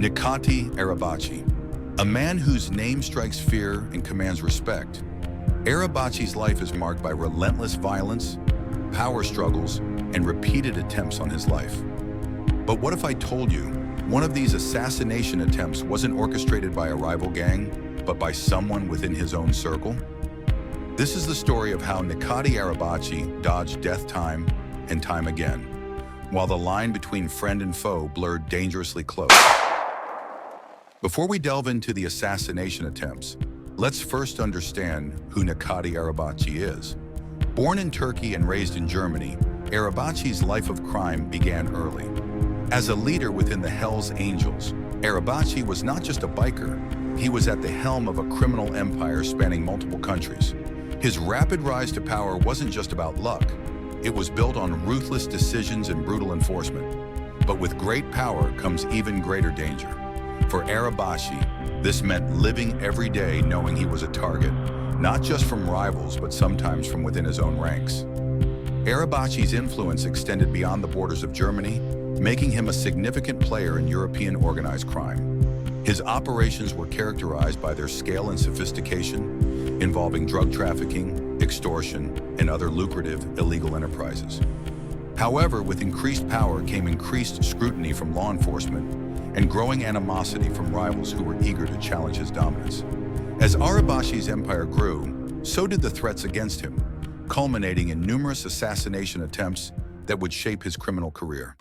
Nicati Arabaci, a man whose name strikes fear and commands respect. Arabaci's life is marked by relentless violence, power struggles, and repeated attempts on his life. But what if I told you one of these assassination attempts wasn't orchestrated by a rival gang, but by someone within his own circle? This is the story of how Nicati Arabaci dodged death time and time again, while the line between friend and foe blurred dangerously close. Before we delve into the assassination attempts, let's first understand who Nicati Arabaci is. Born in Turkey and raised in Germany, Arabaci's life of crime began early. As a leader within the Hells Angels, Arabaci was not just a biker, he was at the helm of a criminal empire spanning multiple countries. His rapid rise to power wasn't just about luck, it was built on ruthless decisions and brutal enforcement. But with great power comes even greater danger. For Arabaci, this meant living every day knowing he was a target, not just from rivals, but sometimes from within his own ranks. Arabaci's influence extended beyond the borders of Germany, making him a significant player in European organized crime. His operations were characterized by their scale and sophistication, involving drug trafficking, extortion, and other lucrative illegal enterprises. However, with increased power came increased scrutiny from law enforcement and growing animosity from rivals who were eager to challenge his dominance. As Arabaci's empire grew, so did the threats against him, culminating in numerous assassination attempts that would shape his criminal career.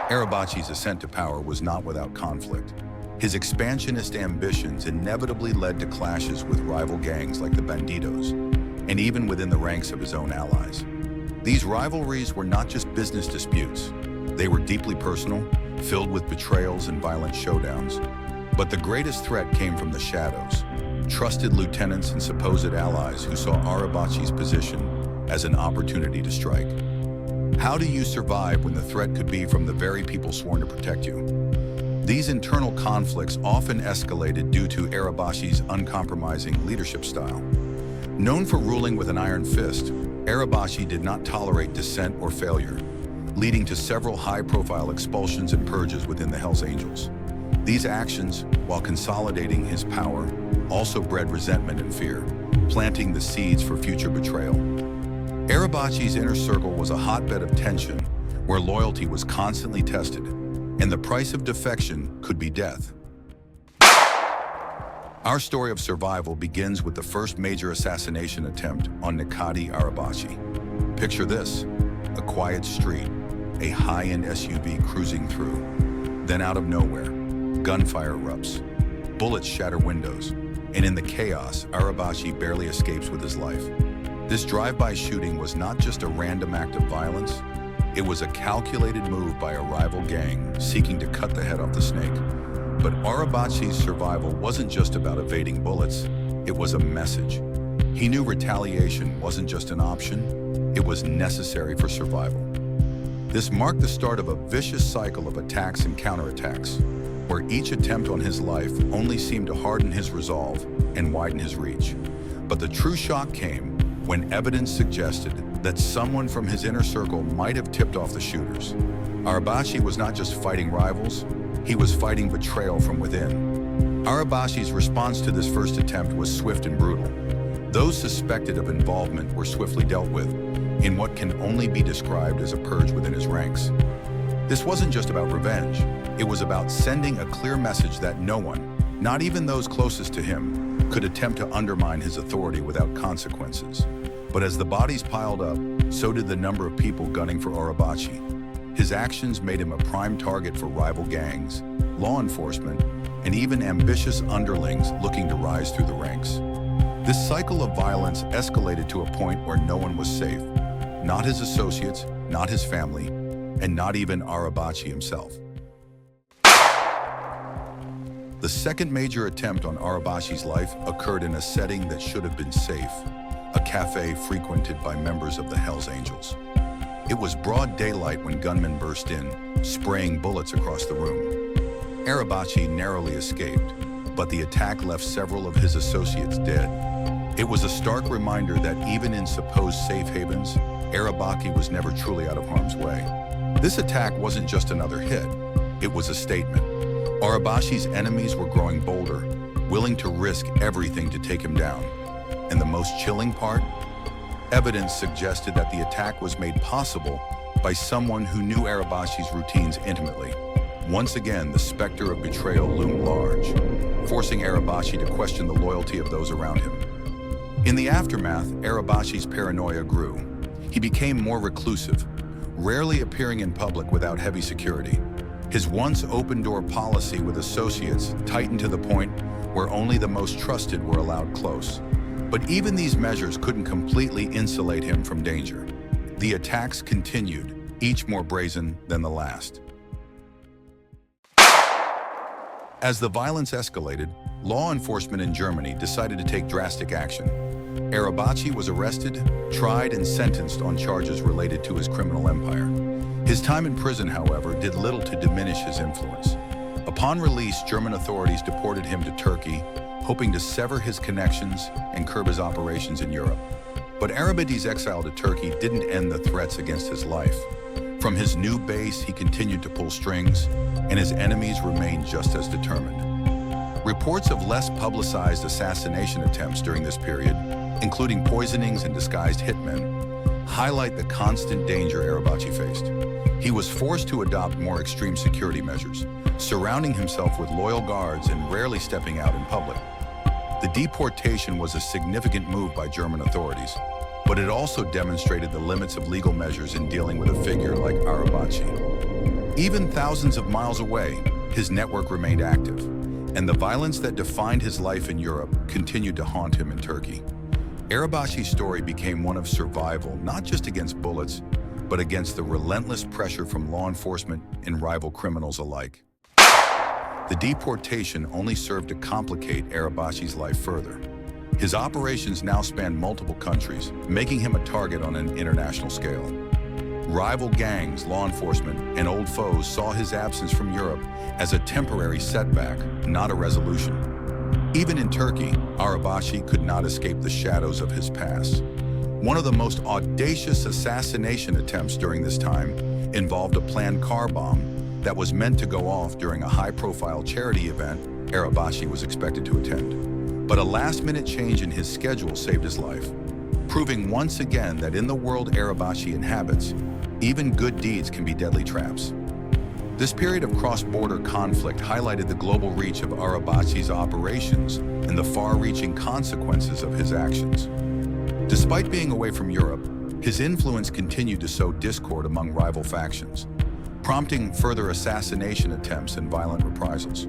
Arabaci's ascent to power was not without conflict. His expansionist ambitions inevitably led to clashes with rival gangs like the Bandidos, and even within the ranks of his own allies. These rivalries were not just business disputes. They were deeply personal, filled with betrayals and violent showdowns. But the greatest threat came from the shadows, trusted lieutenants and supposed allies who saw Arabaci's position as an opportunity to strike. How do you survive when the threat could be from the very people sworn to protect you? These internal conflicts often escalated due to Arabaci's uncompromising leadership style. Known for ruling with an iron fist, Arabaci did not tolerate dissent or failure, leading to several high-profile expulsions and purges within the Hells Angels. These actions, while consolidating his power, also bred resentment and fear, planting the seeds for future betrayal. Arabaci's inner circle was a hotbed of tension, where loyalty was constantly tested, and the price of defection could be death. Our story of survival begins with the first major assassination attempt on Nicati Arabaci. Picture this: a quiet street, a high-end SUV cruising through. Then out of nowhere, gunfire erupts, bullets shatter windows, and in the chaos, Arabaci barely escapes with his life. This drive-by shooting was not just a random act of violence, it was a calculated move by a rival gang seeking to cut the head off the snake. But Arabaci's survival wasn't just about evading bullets, it was a message. He knew retaliation wasn't just an option, it was necessary for survival. This marked the start of a vicious cycle of attacks and counterattacks, where each attempt on his life only seemed to harden his resolve and widen his reach. But the true shock came when evidence suggested that someone from his inner circle might have tipped off the shooters. Arabaci was not just fighting rivals, he was fighting betrayal from within. Arabaci's response to this first attempt was swift and brutal. Those suspected of involvement were swiftly dealt with, in what can only be described as a purge within his ranks. This wasn't just about revenge, it was about sending a clear message that no one, not even those closest to him, could attempt to undermine his authority without consequences. But as the bodies piled up, so did the number of people gunning for Arabaci. His actions made him a prime target for rival gangs, law enforcement, and even ambitious underlings looking to rise through the ranks. This cycle of violence escalated to a point where no one was safe. Not his associates, not his family, and not even Arabaci himself. The second major attempt on Arabaci's life occurred in a setting that should have been safe, a cafe frequented by members of the Hells Angels. It was broad daylight when gunmen burst in, spraying bullets across the room. Arabaci narrowly escaped, but the attack left several of his associates dead. It was a stark reminder that even in supposed safe havens, Arabaci was never truly out of harm's way. This attack wasn't just another hit, it was a statement. Arabaci's enemies were growing bolder, willing to risk everything to take him down. And the most chilling part? Evidence suggested that the attack was made possible by someone who knew Arabaci's routines intimately. Once again, the specter of betrayal loomed large, forcing Arabaci to question the loyalty of those around him. In the aftermath, Arabaci's paranoia grew. He became more reclusive, rarely appearing in public without heavy security. His once open-door policy with associates tightened to the point where only the most trusted were allowed close. But even these measures couldn't completely insulate him from danger. The attacks continued, each more brazen than the last. As the violence escalated, law enforcement in Germany decided to take drastic action. Arabaci was arrested, tried, and sentenced on charges related to his criminal empire. His time in prison, however, did little to diminish his influence. Upon release, German authorities deported him to Turkey, hoping to sever his connections and curb his operations in Europe. But Arabaci's exile to Turkey didn't end the threats against his life. From his new base, he continued to pull strings, and his enemies remained just as determined. Reports of less publicized assassination attempts during this period, including poisonings and disguised hitmen, highlight the constant danger Arabaci faced. He was forced to adopt more extreme security measures, surrounding himself with loyal guards and rarely stepping out in public. The deportation was a significant move by German authorities, but it also demonstrated the limits of legal measures in dealing with a figure like Arabaci. Even thousands of miles away, his network remained active, and the violence that defined his life in Europe continued to haunt him in Turkey. Arabaci's story became one of survival, not just against bullets, but against the relentless pressure from law enforcement and rival criminals alike. The deportation only served to complicate Arabaci's life further. His operations now spanned multiple countries, making him a target on an international scale. Rival gangs, law enforcement, and old foes saw his absence from Europe as a temporary setback, not a resolution. Even in Turkey, Arabaci could not escape the shadows of his past. One of the most audacious assassination attempts during this time involved a planned car bomb that was meant to go off during a high-profile charity event Arabaci was expected to attend. But a last-minute change in his schedule saved his life, proving once again that in the world Arabaci inhabits, even good deeds can be deadly traps. This period of cross-border conflict highlighted the global reach of Arabaci's operations and the far-reaching consequences of his actions. Despite being away from Europe, his influence continued to sow discord among rival factions, prompting further assassination attempts and violent reprisals.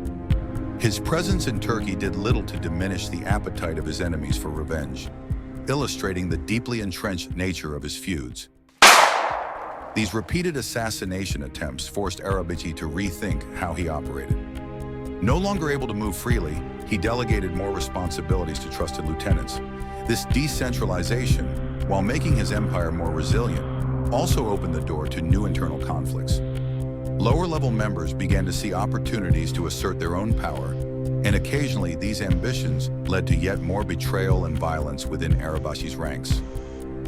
His presence in Turkey did little to diminish the appetite of his enemies for revenge, illustrating the deeply entrenched nature of his feuds. These repeated assassination attempts forced Arabaci to rethink how he operated. No longer able to move freely, he delegated more responsibilities to trusted lieutenants. This decentralization, while making his empire more resilient, also opened the door to new internal conflicts. Lower-level members began to see opportunities to assert their own power, and occasionally these ambitions led to yet more betrayal and violence within Arabaci's ranks.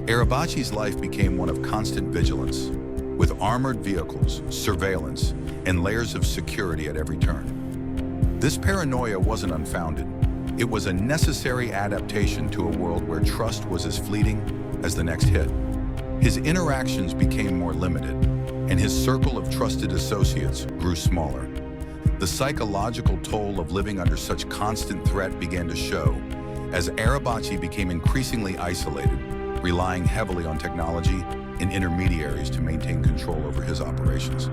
Arabaci's life became one of constant vigilance, with armored vehicles, surveillance, and layers of security at every turn. This paranoia wasn't unfounded. It was a necessary adaptation to a world where trust was as fleeting as the next hit. His interactions became more limited, and his circle of trusted associates grew smaller. The psychological toll of living under such constant threat began to show as Arabaci became increasingly isolated, relying heavily on technology and intermediaries to maintain control over his operations.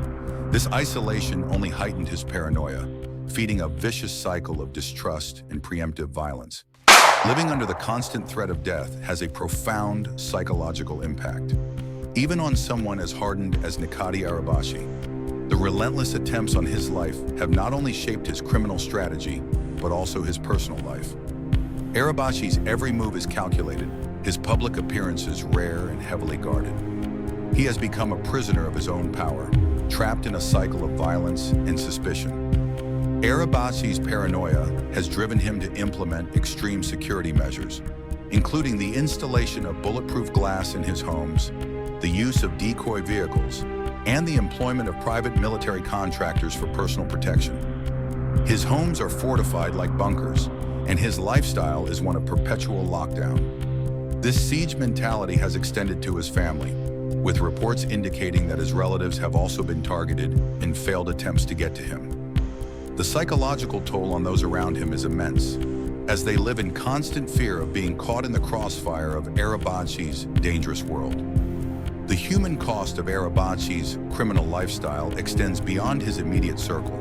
This isolation only heightened his paranoia, feeding a vicious cycle of distrust and preemptive violence. Living under the constant threat of death has a profound psychological impact, even on someone as hardened as Nicati Arabaci. The relentless attempts on his life have not only shaped his criminal strategy, but also his personal life. Arabaci's every move is calculated, his public appearances rare and heavily guarded. He has become a prisoner of his own power, trapped in a cycle of violence and suspicion. Arabaci's paranoia has driven him to implement extreme security measures, including the installation of bulletproof glass in his homes, the use of decoy vehicles, and the employment of private military contractors for personal protection. His homes are fortified like bunkers, and his lifestyle is one of perpetual lockdown. This siege mentality has extended to his family, with reports indicating that his relatives have also been targeted in failed attempts to get to him. The psychological toll on those around him is immense, as they live in constant fear of being caught in the crossfire of Arabaci's dangerous world. The human cost of Arabaci's criminal lifestyle extends beyond his immediate circle.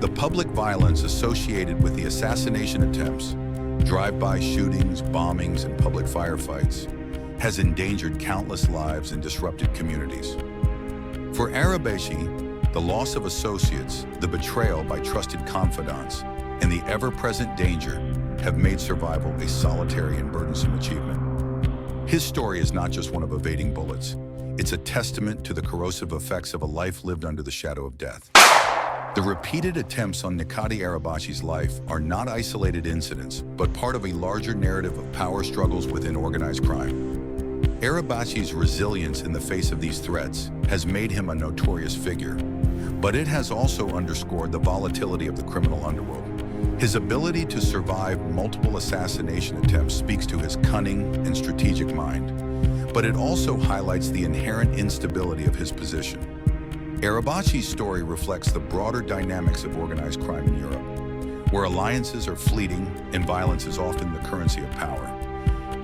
The public violence associated with the assassination attempts, drive-by shootings, bombings, and public firefights has endangered countless lives and disrupted communities. For Arabaci, the loss of associates, the betrayal by trusted confidants, and the ever-present danger have made survival a solitary and burdensome achievement. His story is not just one of evading bullets. It's a testament to the corrosive effects of a life lived under the shadow of death. The repeated attempts on Nicati Arabaci's life are not isolated incidents, but part of a larger narrative of power struggles within organized crime. Arabaci's resilience in the face of these threats has made him a notorious figure, but it has also underscored the volatility of the criminal underworld. His ability to survive multiple assassination attempts speaks to his cunning and strategic mind, but it also highlights the inherent instability of his position. Arabaci's story reflects the broader dynamics of organized crime in Europe, where alliances are fleeting and violence is often the currency of power.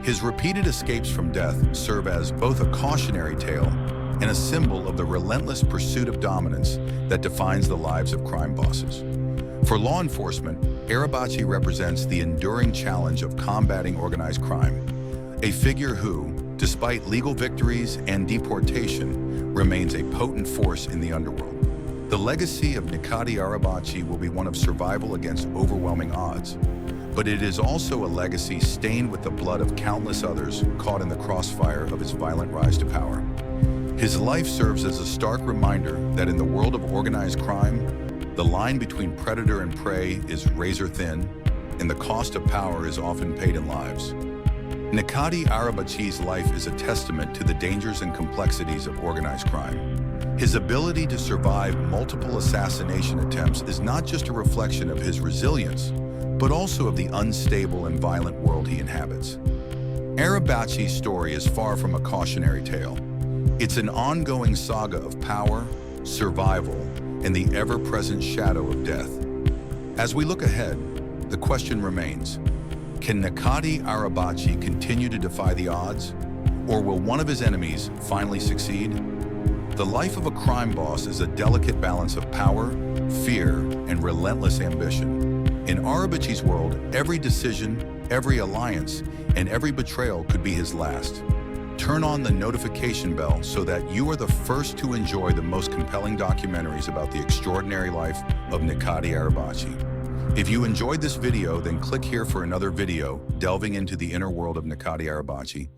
His repeated escapes from death serve as both a cautionary tale and a symbol of the relentless pursuit of dominance that defines the lives of crime bosses. For law enforcement, Arabaci represents the enduring challenge of combating organized crime, a figure who, despite legal victories and deportation, remains a potent force in the underworld. The legacy of Nicati Arabaci will be one of survival against overwhelming odds, but it is also a legacy stained with the blood of countless others caught in the crossfire of his violent rise to power. His life serves as a stark reminder that in the world of organized crime, the line between predator and prey is razor thin, and the cost of power is often paid in lives. Nicati Arabaci's life is a testament to the dangers and complexities of organized crime. His ability to survive multiple assassination attempts is not just a reflection of his resilience, but also of the unstable and violent world he inhabits. Arabaci's story is far from a cautionary tale. It's an ongoing saga of power, survival, and the ever-present shadow of death. As we look ahead, the question remains: can Nicati Arabaci continue to defy the odds, or will one of his enemies finally succeed? The life of a crime boss is a delicate balance of power, fear, and relentless ambition. In Arabaci's world, every decision, every alliance, and every betrayal could be his last. Turn on the notification bell so that you are the first to enjoy the most compelling documentaries about the extraordinary life of Nicati Arabaci. If you enjoyed this video, then click here for another video delving into the inner world of Nicati Arabaci.